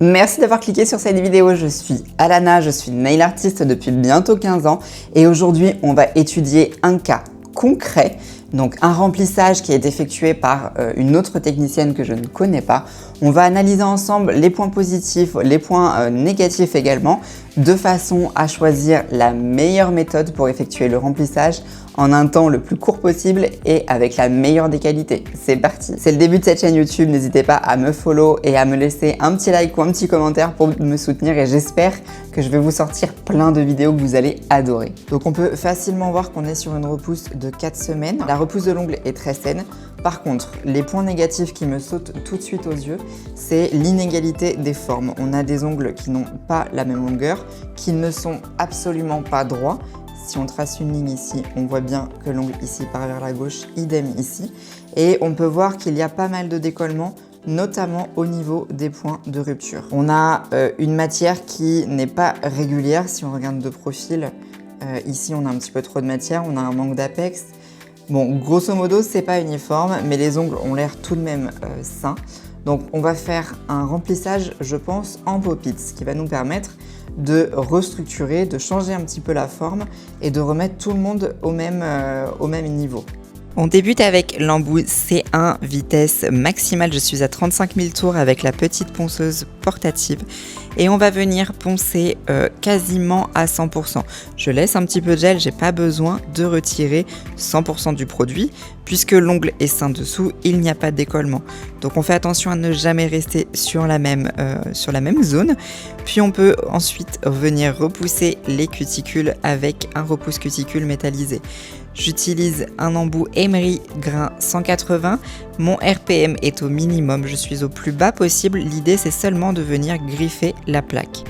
Merci d'avoir cliqué sur cette vidéo, je suis Alana, je suis nail artiste depuis bientôt 15 ans et aujourd'hui on va étudier un cas concret, donc un remplissage qui est effectué par une autre technicienne que je ne connais pas. On va analyser ensemble les points positifs, les points négatifs également, de façon à choisir la meilleure méthode pour effectuer le remplissage en un temps le plus court possible et avec la meilleure des qualités. C'est parti! C'est le début de cette chaîne YouTube, n'hésitez pas à me follow et à me laisser un petit like ou un petit commentaire pour me soutenir et j'espère que je vais vous sortir plein de vidéos que vous allez adorer. Donc on peut facilement voir qu'on est sur une repousse de 4 semaines. La repousse de l'ongle est très saine. Par contre, les points négatifs qui me sautent tout de suite aux yeux, c'est l'inégalité des formes. On a des ongles qui n'ont pas la même longueur, qui ne sont absolument pas droits. Si on trace une ligne ici, on voit bien que l'ongle ici part vers la gauche, idem ici. Et on peut voir qu'il y a pas mal de décollement, notamment au niveau des points de rupture. On a une matière qui n'est pas régulière. Si on regarde de profil, ici on a un petit peu trop de matière, on a un manque d'apex. Bon, grosso modo, c'est pas uniforme, mais les ongles ont l'air tout de même sains. Donc on va faire un remplissage, je pense, en pop-it, ce qui va nous permettre de restructurer, de changer un petit peu la forme et de remettre tout le monde au même niveau. On débute avec l'embout C1 vitesse maximale, je suis à 35 000 tours avec la petite ponceuse portative et on va venir poncer quasiment à 100%. Je laisse un petit peu de gel, j'ai pas besoin de retirer 100% du produit puisque l'ongle est sain dessous, il n'y a pas de décollement. Donc on fait attention à ne jamais rester sur la même zone. Puis on peut ensuite venir repousser les cuticules avec un repousse cuticule métallisé. J'utilise un embout Emery grain 180, mon RPM est au minimum, je suis au plus bas possible, l'idée c'est seulement de venir griffer la plaque.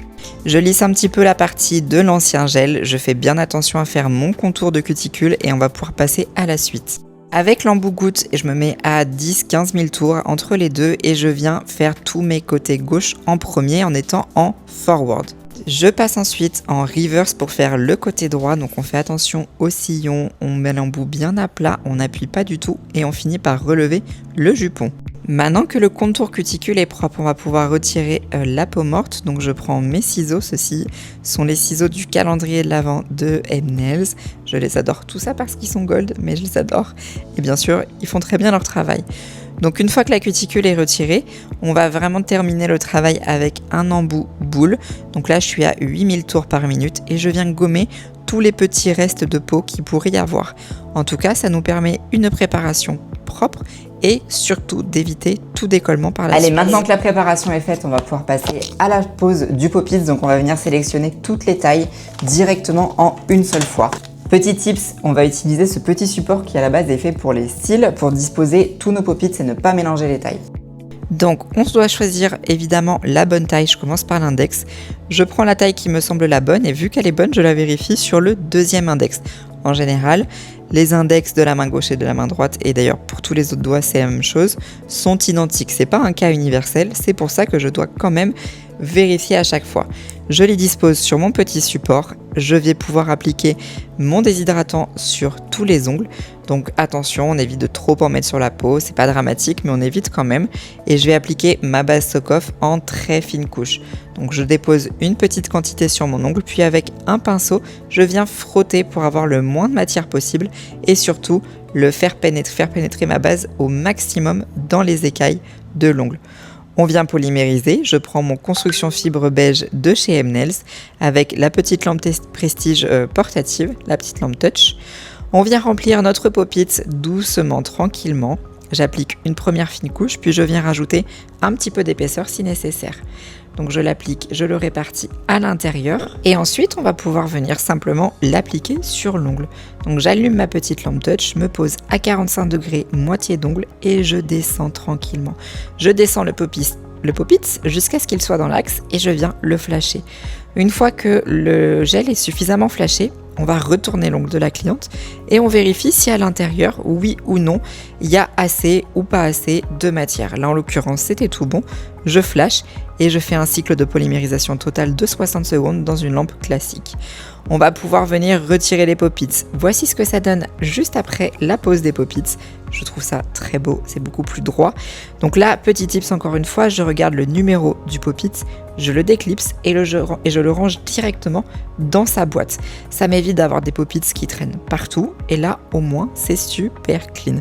Je lisse un petit peu la partie de l'ancien gel, je fais bien attention à faire mon contour de cuticule et on va pouvoir passer à la suite. Avec l'embout goutte, je me mets à 10-15 000 tours entre les deux et je viens faire tous mes côtés gauche en premier en étant en forward. Je passe ensuite en reverse pour faire le côté droit, donc on fait attention au sillon, on met l'embout bien à plat, on n'appuie pas du tout et on finit par relever le jupon. Maintenant que le contour cuticule est propre, on va pouvoir retirer la peau morte, donc je prends mes ciseaux, ceux-ci sont les ciseaux du calendrier de l'Avent de M-Nails, je les adore, tout ça parce qu'ils sont gold, mais je les adore et bien sûr ils font très bien leur travail. Donc une fois que la cuticule est retirée, on va vraiment terminer le travail avec un embout boule. Donc là je suis à 8000 tours par minute et je viens gommer tous les petits restes de peau qu'il pourrait y avoir. En tout cas ça nous permet une préparation propre et surtout d'éviter tout décollement par la suite. Allez, maintenant que la préparation est faite, on va pouvoir passer à la pose du pop-it. Donc on va venir sélectionner toutes les tailles directement en une seule fois. Petit tips, on va utiliser ce petit support qui à la base est fait pour les styles pour disposer tous nos pop-its et ne pas mélanger les tailles. Donc on doit choisir évidemment la bonne taille, je commence par l'index. Je prends la taille qui me semble la bonne et vu qu'elle est bonne, je la vérifie sur le deuxième index. En général, les index de la main gauche et de la main droite, et d'ailleurs pour tous les autres doigts c'est la même chose, sont identiques. C'est pas un cas universel, c'est pour ça que je dois quand même vérifier à chaque fois. Je les dispose sur mon petit support, je vais pouvoir appliquer mon déshydratant sur tous les ongles. Donc attention, on évite de trop en mettre sur la peau, c'est pas dramatique mais on évite quand même. Et je vais appliquer ma base Sokoff en très fine couche. Donc je dépose une petite quantité sur mon ongle, puis avec un pinceau, je viens frotter pour avoir le moins de matière possible et surtout faire pénétrer ma base au maximum dans les écailles de l'ongle. On vient polymériser, je prends mon construction fibre beige de chez M-Nails avec la petite lampe Prestige portative, la petite lampe touch. On vient remplir notre pop-it doucement, tranquillement. J'applique une première fine couche, puis je viens rajouter un petit peu d'épaisseur si nécessaire. Donc je l'applique, je le répartis à l'intérieur et ensuite on va pouvoir venir simplement l'appliquer sur l'ongle. Donc j'allume ma petite lampe touch, me pose à 45 degrés, moitié d'ongle et je descends tranquillement. Je descends le pop-it jusqu'à ce qu'il soit dans l'axe et je viens le flasher. Une fois que le gel est suffisamment flashé, on va retourner l'ongle de la cliente et on vérifie si à l'intérieur, oui ou non, il y a assez ou pas assez de matière. Là en l'occurrence c'était tout bon, je flash et je fais un cycle de polymérisation total de 60 secondes dans une lampe classique. On va pouvoir venir retirer les pop-its. Voici ce que ça donne juste après la pose des pop-its. Je trouve ça très beau, c'est beaucoup plus droit. Donc là, petit tips encore une fois, je regarde le numéro du pop-it, je le déclipse et je le range directement dans sa boîte. Ça m'évite d'avoir des pop-its qui traînent partout et là, au moins, c'est super clean.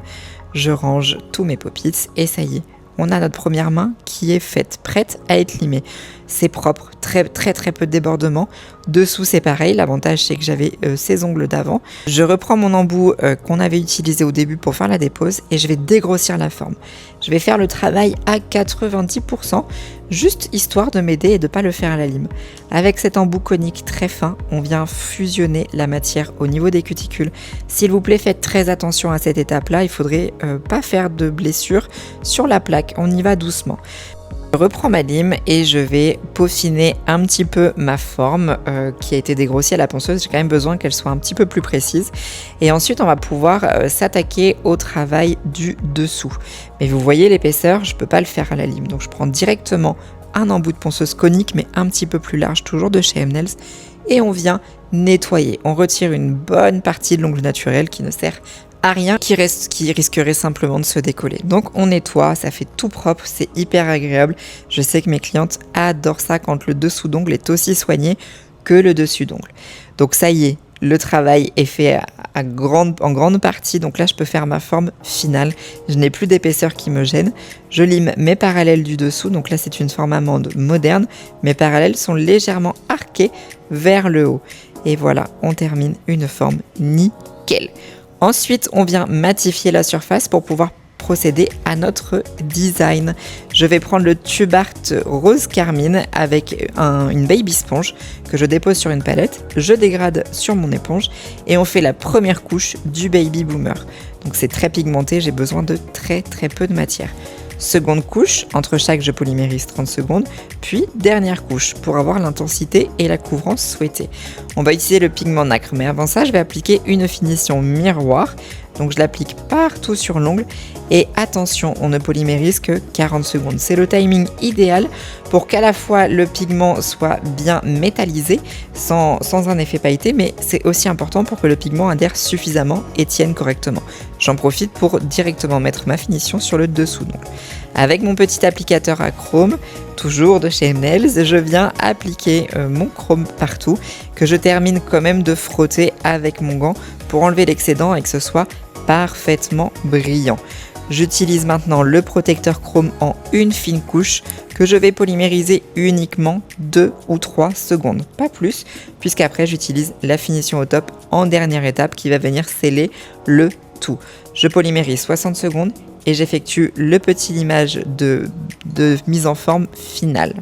Je range tous mes pop-its et ça y est. On a notre première main qui est faite, prête à être limée. C'est propre, très peu de débordement. Dessous c'est pareil, l'avantage c'est que j'avais ces ongles d'avant. Je reprends mon embout qu'on avait utilisé au début pour faire la dépose et je vais dégrossir la forme. Je vais faire le travail à 90%, juste histoire de m'aider et de ne pas le faire à la lime. Avec cet embout conique très fin, on vient fusionner la matière au niveau des cuticules. S'il vous plaît, faites très attention à cette étape-là, il faudrait pas faire de blessure sur la plaque, on y va doucement. Je reprends ma lime et je vais peaufiner un petit peu ma forme qui a été dégrossie à la ponceuse. J'ai quand même besoin qu'elle soit un petit peu plus précise. Et ensuite, on va pouvoir s'attaquer au travail du dessous. Mais vous voyez l'épaisseur, je ne peux pas le faire à la lime. Donc je prends directement un embout de ponceuse conique, mais un petit peu plus large, toujours de chez M-Nails. Et on vient nettoyer. On retire une bonne partie de l'ongle naturel qui ne sert à rien, qui risquerait simplement de se décoller. Donc on nettoie, ça fait tout propre, c'est hyper agréable. Je sais que mes clientes adorent ça quand le dessous d'ongle est aussi soigné que le dessus d'ongle. Donc ça y est, le travail est fait en grande partie. Donc là, je peux faire ma forme finale. Je n'ai plus d'épaisseur qui me gêne. Je lime mes parallèles du dessous. Donc là, c'est une forme amande moderne. Mes parallèles sont légèrement arqués vers le haut. Et voilà, on termine une forme nickel. Ensuite, on vient matifier la surface pour pouvoir procéder à notre design. Je vais prendre le Tube Art rose carmine avec une baby sponge que je dépose sur une palette, je dégrade sur mon éponge et on fait la première couche du baby boomer. Donc c'est très pigmenté, j'ai besoin de très peu de matière. Seconde couche, entre chaque je polymérise 30 secondes, puis dernière couche pour avoir l'intensité et la couvrance souhaitée. On va utiliser le pigment nacre, mais avant ça je vais appliquer une finition miroir. Donc je l'applique partout sur l'ongle et attention, on ne polymérise que 40 secondes. C'est le timing idéal pour qu'à la fois le pigment soit bien métallisé sans un effet pailleté, mais c'est aussi important pour que le pigment adhère suffisamment et tienne correctement. J'en profite pour directement mettre ma finition sur le dessous d'ongle. Avec mon petit applicateur à chrome, toujours de chez M-Nails, je viens appliquer mon chrome partout, que je termine quand même de frotter avec mon gant pour enlever l'excédent et que ce soit parfaitement brillant. J'utilise maintenant le protecteur chrome en une fine couche que je vais polymériser uniquement 2 ou 3 secondes, pas plus, puisqu'après j'utilise la finition au top en dernière étape qui va venir sceller le tout. Je polymérise 60 secondes et j'effectue le petit limage de mise en forme finale.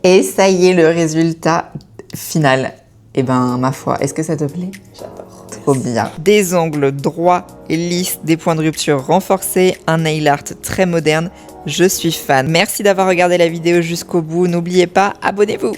Et ça y est, le résultat final. Eh ben, ma foi, est-ce que ça te plaît? J'adore. Trop bien. Des ongles droits et lisses, des points de rupture renforcés, un nail art très moderne. Je suis fan. Merci d'avoir regardé la vidéo jusqu'au bout. N'oubliez pas, abonnez-vous.